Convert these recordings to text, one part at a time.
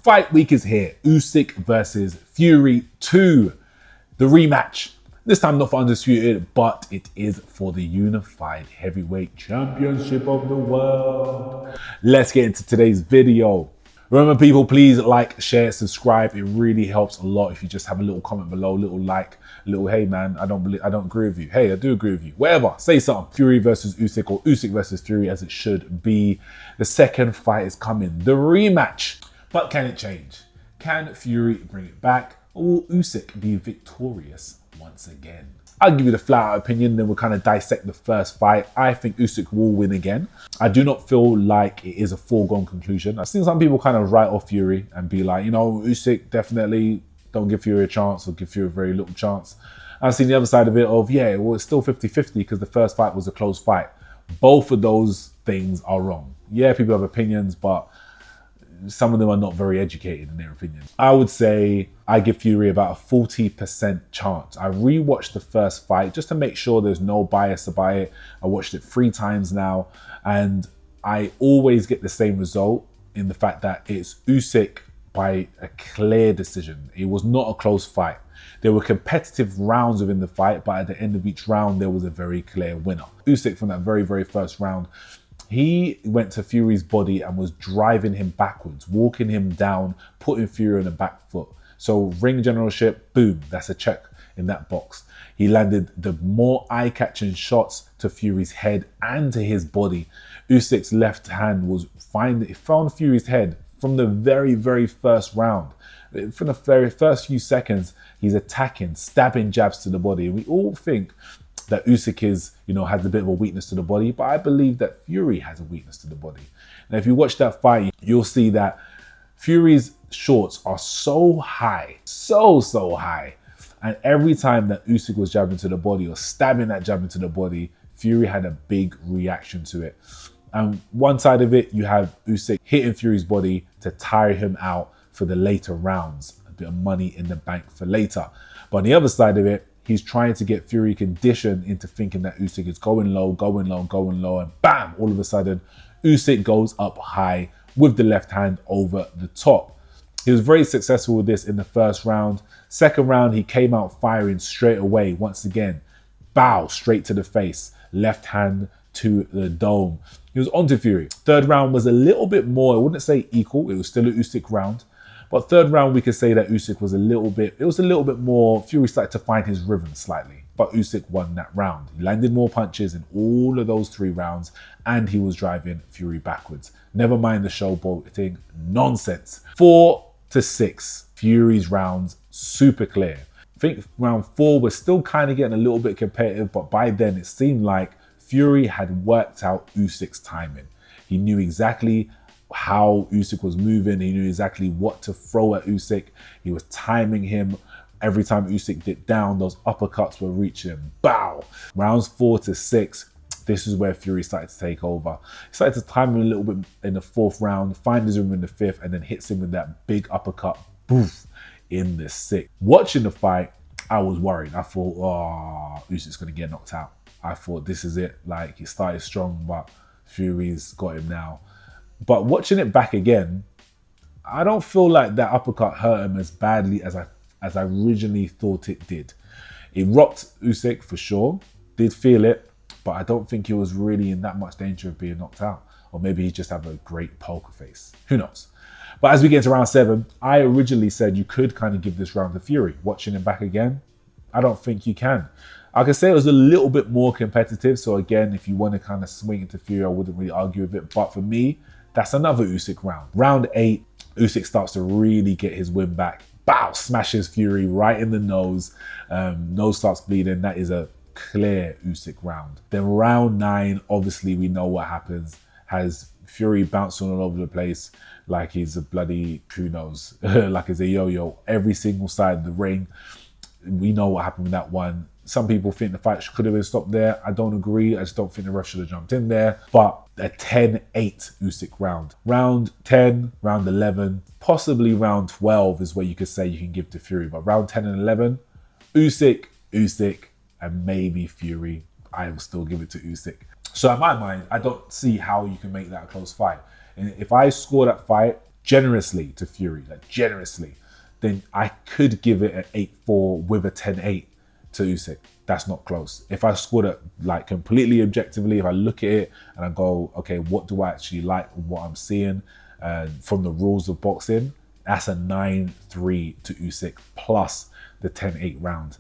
Fight week is here. Usyk versus Fury 2. The rematch. This time not for Undisputed, but it is for the Unified Heavyweight Championship of the world. Let's get into today's video. Remember people, please like, share, subscribe. It really helps a lot if you just have a little comment below, little like, little hey man, I don't agree with you. Hey, I do agree with you. Whatever, say something. Fury versus Usyk, or Usyk versus Fury as it should be. The second fight is coming, the rematch. But can it change? Can Fury bring it back, or will Usyk be victorious once again? I'll give you the flat out opinion, then we'll kind of dissect the first fight. I think Usyk will win again. I do not feel like it is a foregone conclusion. I've seen some people kind of write off Fury and be like, you know, Usyk definitely don't give Fury a chance or give Fury a very little chance. I've seen the other side of it of, yeah, well, it's still 50-50 because the first fight was a close fight. Both of those things are wrong. Yeah, people have opinions, but some of them are not very educated in their opinion. I would say I give Fury about a 40% chance. I rewatched the first fight just to make sure there's no bias about it. I watched it 3 times now, and I always get the same result in the fact that it's Usyk by a clear decision. It was not a close fight. There were competitive rounds within the fight, but at the end of each round, there was a very clear winner. Usyk from that very, very first round, he went to Fury's body and was driving him backwards, walking him down, putting Fury on the back foot. So ring generalship, boom, that's a check in that box. He landed the more eye-catching shots to Fury's head and to his body. Usyk's left hand was found Fury's head from the very, very first round. From the very first few seconds, he's attacking, stabbing jabs to the body. And we all think that Usyk has a bit of a weakness to the body, but I believe that Fury has a weakness to the body. Now, if you watch that fight, you'll see that Fury's shorts are so high, so high. And every time that Usyk was jabbing to the body or stabbing that jab into the body, Fury had a big reaction to it. And one side of it, you have Usyk hitting Fury's body to tire him out for the later rounds, a bit of money in the bank for later. But on the other side of it, he's trying to get Fury conditioned into thinking that Usyk is going low, and bam, all of a sudden, Usyk goes up high with the left hand over the top. He was very successful with this in the first round. Second round, he came out firing straight away. Once again, bow, straight to the face, left hand to the dome. He was onto Fury. Third round was a little bit more, I wouldn't say equal, it was still an Usyk round. But third round, we could say that Usyk was a little bit more, Fury started to find his rhythm slightly, but Usyk won that round. He landed more punches in all of those 3 rounds, and he was driving Fury backwards. Never mind the showboating nonsense. 4 to 6, Fury's rounds, super clear. I think round 4 was still kind of getting a little bit competitive, but by then it seemed like Fury had worked out Usyk's timing. He knew exactly how Usyk was moving. He knew exactly what to throw at Usyk. He was timing him. Every time Usyk dipped down, those uppercuts were reaching him. Bow! Rounds 4 to 6, this is where Fury started to take over. He started to time him a little bit in the 4th round, find his room in the 5th, and then hits him with that big uppercut, boof, in the 6th. Watching the fight, I was worried. I thought, oh, Usyk's going to get knocked out. I thought this is it. Like, he started strong, but Fury's got him now. But watching it back again, I don't feel like that uppercut hurt him as badly as I originally thought it did. It rocked Usyk for sure, did feel it, but I don't think he was really in that much danger of being knocked out. Or maybe he just had a great poker face. Who knows? But as we get to round 7, I originally said you could kind of give this round to Fury. Watching it back again, I don't think you can. I can say it was a little bit more competitive. So again, if you want to kind of swing into Fury, I wouldn't really argue with it. But for me, that's another Usyk round. Round 8, Usyk starts to really get his win back. Bow! Smashes Fury right in the nose. Nose starts bleeding. That is a clear Usyk round. Then round 9, obviously we know what happens. Has Fury bouncing all over the place like he's a bloody, who knows, like he's a yo-yo. Every single side of the ring. We know what happened with that one. Some people think the fight could have been stopped there. I don't agree. I just don't think the ref should have jumped in there. But a 10-8 Usyk round. Round 10, round 11, possibly round 12 is where you could say you can give to Fury. But round 10 and 11, Usyk, and maybe Fury. I will still give it to Usyk. So in my mind, I don't see how you can make that a close fight. And if I score that fight, generously to Fury, like generously, then I could give it an 8-4 with a 10-8 to Usyk. That's not close. If I scored it like completely objectively, if I look at it and I go, okay, what do I actually like and what I'm seeing from the rules of boxing, that's a 9-3 to Usyk plus the 10-8 round.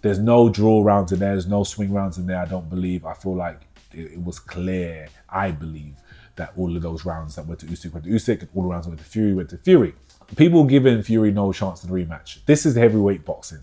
There's no draw rounds in there. There's no swing rounds in there, I don't believe. I feel like it was clear, I believe, that all of those rounds that went to Usyk went to Usyk and all the rounds that went to Fury went to Fury. People giving Fury no chance to the rematch. This is heavyweight boxing.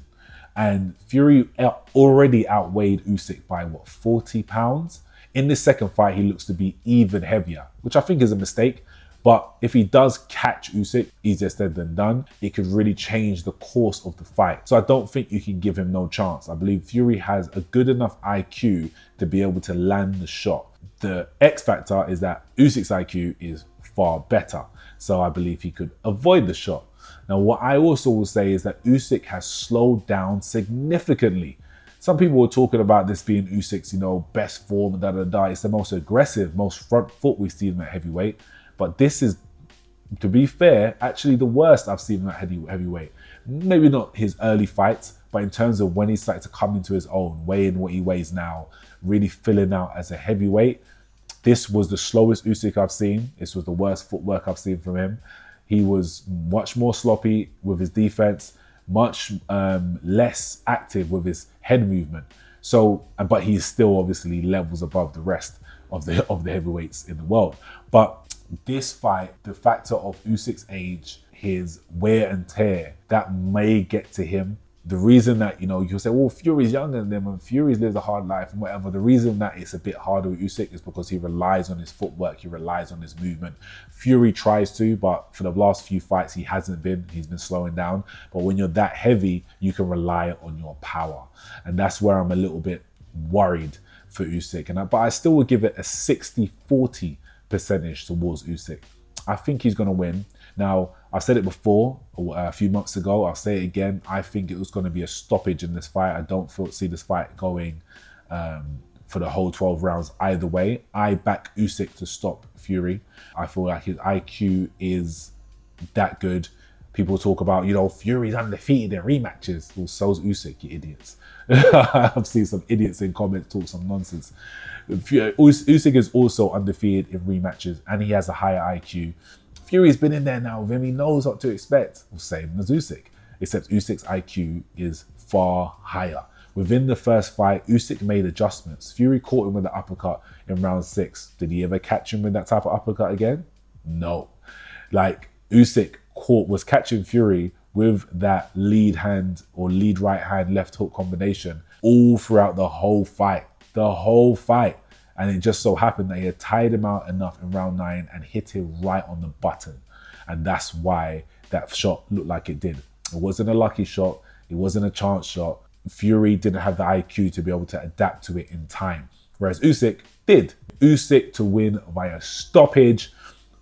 And Fury already outweighed Usyk by, 40 pounds? In this second fight, he looks to be even heavier, which I think is a mistake. But if he does catch Usyk, easier said than done, it could really change the course of the fight. So I don't think you can give him no chance. I believe Fury has a good enough IQ to be able to land the shot. The X factor is that Usyk's IQ is far better. So I believe he could avoid the shot. Now, what I also will say is that Usyk has slowed down significantly. Some people were talking about this being Usyk's, best form, It's the most aggressive, most front foot we've seen him at heavyweight. But this is, to be fair, actually the worst I've seen him at heavyweight. Maybe not his early fights, but in terms of when he started to come into his own, weighing what he weighs now, really filling out as a heavyweight, this was the slowest Usyk I've seen. This was the worst footwork I've seen from him. He was much more sloppy with his defense, much less active with his head movement. So, but he's still obviously levels above the rest of the heavyweights in the world. But this fight, the factor of Usyk's age, his wear and tear, that may get to him. The reason that, you'll say, well, Fury's younger than them and Fury's lives a hard life and whatever. The reason that it's a bit harder with Usyk is because he relies on his footwork, he relies on his movement. Fury tries to, but for the last few fights, he hasn't been. He's been slowing down. But when you're that heavy, you can rely on your power. And that's where I'm a little bit worried for Usyk. But I still would give it a 60-40 percentage towards Usyk. I think he's going to win. Now, I've said it before, a few months ago, I'll say it again. I think it was going to be a stoppage in this fight. I don't see this fight going for the whole 12 rounds either way. I back Usyk to stop Fury. I feel like his IQ is that good. People talk about, Fury's undefeated in rematches. Well, so's Usyk, you idiots. I've seen some idiots in comments talk some nonsense. Usyk is also undefeated in rematches and he has a higher IQ. Fury's been in there now with him. He knows what to expect. Well, same as Usyk, except Usyk's IQ is far higher. Within the first fight, Usyk made adjustments. Fury caught him with an uppercut in round 6. Did he ever catch him with that type of uppercut again? No. Like, Usyk was catching Fury with that lead hand or lead right hand left hook combination all throughout the whole fight. And it just so happened that he had tired him out enough in round 9 and hit him right on the button. And that's why that shot looked like it did. It wasn't a lucky shot. It wasn't a chance shot. Fury didn't have the IQ to be able to adapt to it in time. Whereas Usyk did. Usyk to win via stoppage.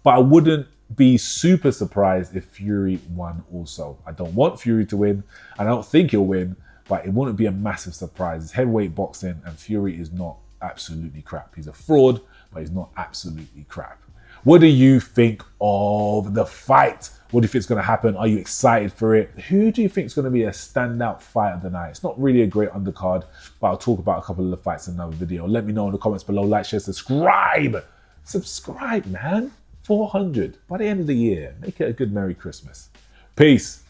But I wouldn't be super surprised if Fury won also. I don't want Fury to win. I don't think he'll win. But it wouldn't be a massive surprise. It's heavyweight boxing and Fury is not absolutely crap. He's a fraud, but he's not absolutely crap. What do you think of the fight? What do you think is going to happen? Are you excited for it? Who do you think is going to be a standout fight of the night? It's not really a great undercard, but I'll talk about a couple of the fights in another video. Let me know in the comments below. Like, share, subscribe. Subscribe, man. 400 by the end of the year. Make it a good Merry Christmas. Peace.